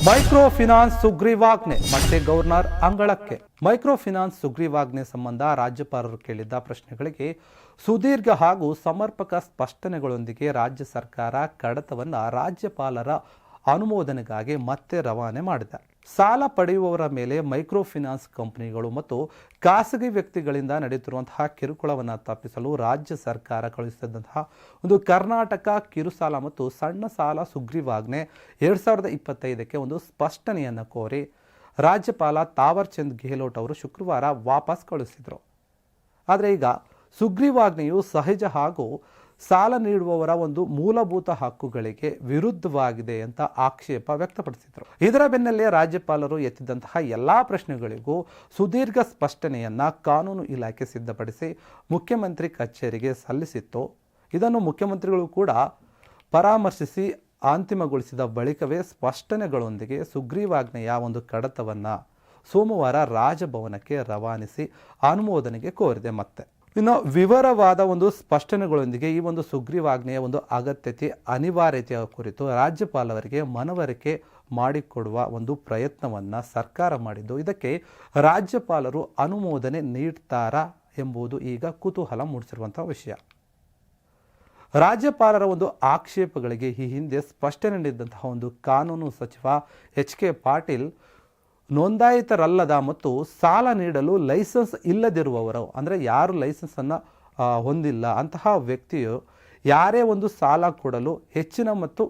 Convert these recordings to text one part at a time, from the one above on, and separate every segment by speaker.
Speaker 1: Micro finance ಸುಗ್ರೀವಾಜ್ಞೆ ಮತ್ತೆ governor ಅಂಗಳಕ್ಕೆ. ಮೈಕ್ರೋ ಫಿನಾನ್ಸ್ ಸುಗ್ರೀವಾಜ್ಞೆ ಸಂಬಂಧ ರಾಜ್ಯಪಾಲರು ಕೇಳಿದ್ದ ಪ್ರಶ್ನೆಗಳಿಗೆ ಸುದೀರ್ಘ ಹಾಗೂ ಸಮರ್ಪಕ ಸ್ಪಷ್ಟನೆಗಳೊಂದಿಗೆ ರಾಜ್ಯ ಸರ್ಕಾರ ಕಡತವನ್ನು ರಾಜ್ಯಪಾಲರ ಅನುಮೋದನೆಗಾಗಿ ಮತ್ತೆ ರವಾನೆ ಮಾಡಿದೆ. ಸಾಲ ಪಡೆಯುವವರ ಮೇಲೆ ಮೈಕ್ರೋ ಫಿನಾನ್ಸ್ ಕಂಪನಿಗಳು ಮತ್ತು ಖಾಸಗಿ ವ್ಯಕ್ತಿಗಳಿಂದ ನಡೆಯುತ್ತಿರುವಂತಹ ಕಿರುಕುಳವನ್ನು ತಪ್ಪಿಸಲು ರಾಜ್ಯ ಸರ್ಕಾರ ಕಳುಹಿಸಿದಂತಹ ಒಂದು ಕರ್ನಾಟಕ ಕಿರುಸಾಲ ಮತ್ತು ಸಣ್ಣ ಸಾಲ ಸುಗ್ರೀವಾಜ್ಞೆ 2025ಕ್ಕೆ ಒಂದು ಸ್ಪಷ್ಟನೆಯನ್ನು ಕೋರಿ ರಾಜ್ಯಪಾಲ ತಾವರ್ ಚಂದ್ ಗೆಹ್ಲೋಟ್ ಅವರು ಶುಕ್ರವಾರ ವಾಪಸ್ ಕಳುಹಿಸಿದರು. ಆದರೆ ಈಗ ಸುಗ್ರೀವಾಜ್ಞೆಯು ಸಹಜ ಹಾಗೂ ಸಾಲ ನೀಡುವವರ ಒಂದು ಮೂಲಭೂತ ಹಕ್ಕುಗಳಿಗೆ ವಿರುದ್ಧವಾಗಿದೆ ಅಂತ ಆಕ್ಷೇಪ ವ್ಯಕ್ತಪಡಿಸಿದರು. ಇದರ ಬೆನ್ನಲ್ಲೇ ರಾಜ್ಯಪಾಲರು ಎತ್ತಿದಂತಹ ಎಲ್ಲ ಪ್ರಶ್ನೆಗಳಿಗೂ ಸುದೀರ್ಘ ಸ್ಪಷ್ಟನೆಯನ್ನ ಕಾನೂನು ಇಲಾಖೆ ಸಿದ್ಧಪಡಿಸಿ ಮುಖ್ಯಮಂತ್ರಿ ಕಚೇರಿಗೆ ಸಲ್ಲಿಸಿತ್ತು. ಇದನ್ನು ಮುಖ್ಯಮಂತ್ರಿಗಳು ಕೂಡ ಪರಾಮರ್ಶಿಸಿ ಅಂತಿಮಗೊಳಿಸಿದ ಬಳಿಕವೇ ಸ್ಪಷ್ಟನೆಗಳೊಂದಿಗೆ ಸುಗ್ರೀವಾಜ್ಞೆಯ ಒಂದು ಕಡತವನ್ನು ಸೋಮವಾರ ರಾಜಭವನಕ್ಕೆ ರವಾನಿಸಿ ಅನುಮೋದನೆಗೆ ಕೋರಿದೆ. ಮತ್ತೆ ಇನ್ನು ವಿವರವಾದ ಒಂದು ಸ್ಪಷ್ಟನೆಗಳೊಂದಿಗೆ ಈ ಒಂದು ಸುಗ್ರೀವಾಜ್ಞೆಯ ಒಂದು ಅಗತ್ಯತೆ ಅನಿವಾರ್ಯತೆಯ ಕುರಿತು ರಾಜ್ಯಪಾಲರಿಗೆ ಮನವರಿಕೆ ಮಾಡಿಕೊಡುವ ಒಂದು ಪ್ರಯತ್ನವನ್ನು ಸರ್ಕಾರ ಮಾಡಿದ್ದು, ಇದಕ್ಕೆ ರಾಜ್ಯಪಾಲರು ಅನುಮೋದನೆ ನೀಡ್ತಾರಾ ಎಂಬುದು ಈಗ ಕುತೂಹಲ ಮೂಡಿಸಿರುವಂತಹ ವಿಷಯ. ರಾಜ್ಯಪಾಲರ ಒಂದು ಆಕ್ಷೇಪಗಳಿಗೆ ಈ ಹಿಂದೆ ಸ್ಪಷ್ಟನೆ ನೀಡಿದಂತಹ ಒಂದು ಕಾನೂನು ಸಚಿವ ಎಚ್ ಕೆ ಪಾಟೀಲ್ ನೋಂದಾಯಿತರಲ್ಲದ ಮತ್ತು ಸಾಲ ನೀಡಲು ಲೈಸೆನ್ಸ್ ಇಲ್ಲದಿರುವವರು, ಅಂದರೆ ಯಾರು ಲೈಸೆನ್ಸನ್ನು ಹೊಂದಿಲ್ಲ ಅಂತಹ ವ್ಯಕ್ತಿಯು ಯಾರೇ ಒಂದು ಸಾಲ ಕೊಡಲು ಹೆಚ್ಚಿನ ಮತ್ತು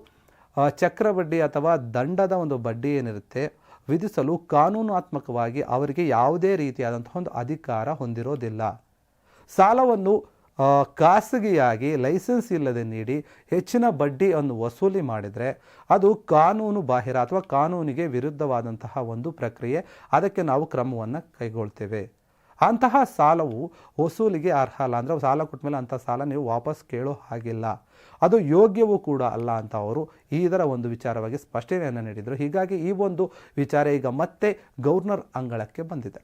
Speaker 1: ಚಕ್ರಬಡ್ಡಿ ಅಥವಾ ದಂಡದ ಒಂದು ಬಡ್ಡಿ ಏನಿರುತ್ತೆ ವಿಧಿಸಲು ಕಾನೂನಾತ್ಮಕವಾಗಿ ಅವರಿಗೆ ಯಾವುದೇ ರೀತಿಯಾದಂತಹ ಒಂದು ಅಧಿಕಾರ ಹೊಂದಿರೋದಿಲ್ಲ. ಸಾಲವನ್ನು ಖಾಸಗಿಯಾಗಿ ಲೈಸೆನ್ಸ್ ಇಲ್ಲದೆ ನೀಡಿ ಹೆಚ್ಚಿನ ಬಡ್ಡಿಯನ್ನು ವಸೂಲಿ ಮಾಡಿದರೆ ಅದು ಕಾನೂನು ಬಾಹಿರ ಅಥವಾ ಕಾನೂನಿಗೆ ವಿರುದ್ಧವಾದಂತಹ ಒಂದು ಪ್ರಕ್ರಿಯೆ. ಅದಕ್ಕೆ ನಾವು ಕ್ರಮವನ್ನು ಕೈಗೊಳ್ತೇವೆ. ಅಂತಹ ಸಾಲವು ವಸೂಲಿಗೆ ಅರ್ಹ ಅಲ್ಲ, ಅಂದರೆ ಸಾಲ ಕೊಟ್ಟ ಮೇಲೆ ಅಂಥ ಸಾಲ ನೀವು ವಾಪಸ್ ಕೇಳೋ ಹಾಗಿಲ್ಲ, ಅದು ಯೋಗ್ಯವೂ ಕೂಡ ಅಲ್ಲ ಅಂತ ಅವರು ಇದರ ಒಂದು ವಿಚಾರವಾಗಿ ಸ್ಪಷ್ಟನೆಯನ್ನು ನೀಡಿದರು. ಹೀಗಾಗಿ ಈ ಒಂದು ವಿಚಾರ ಈಗ ಮತ್ತೆ ಗವರ್ನರ್ ಅಂಗಳಕ್ಕೆ ಬಂದಿದೆ.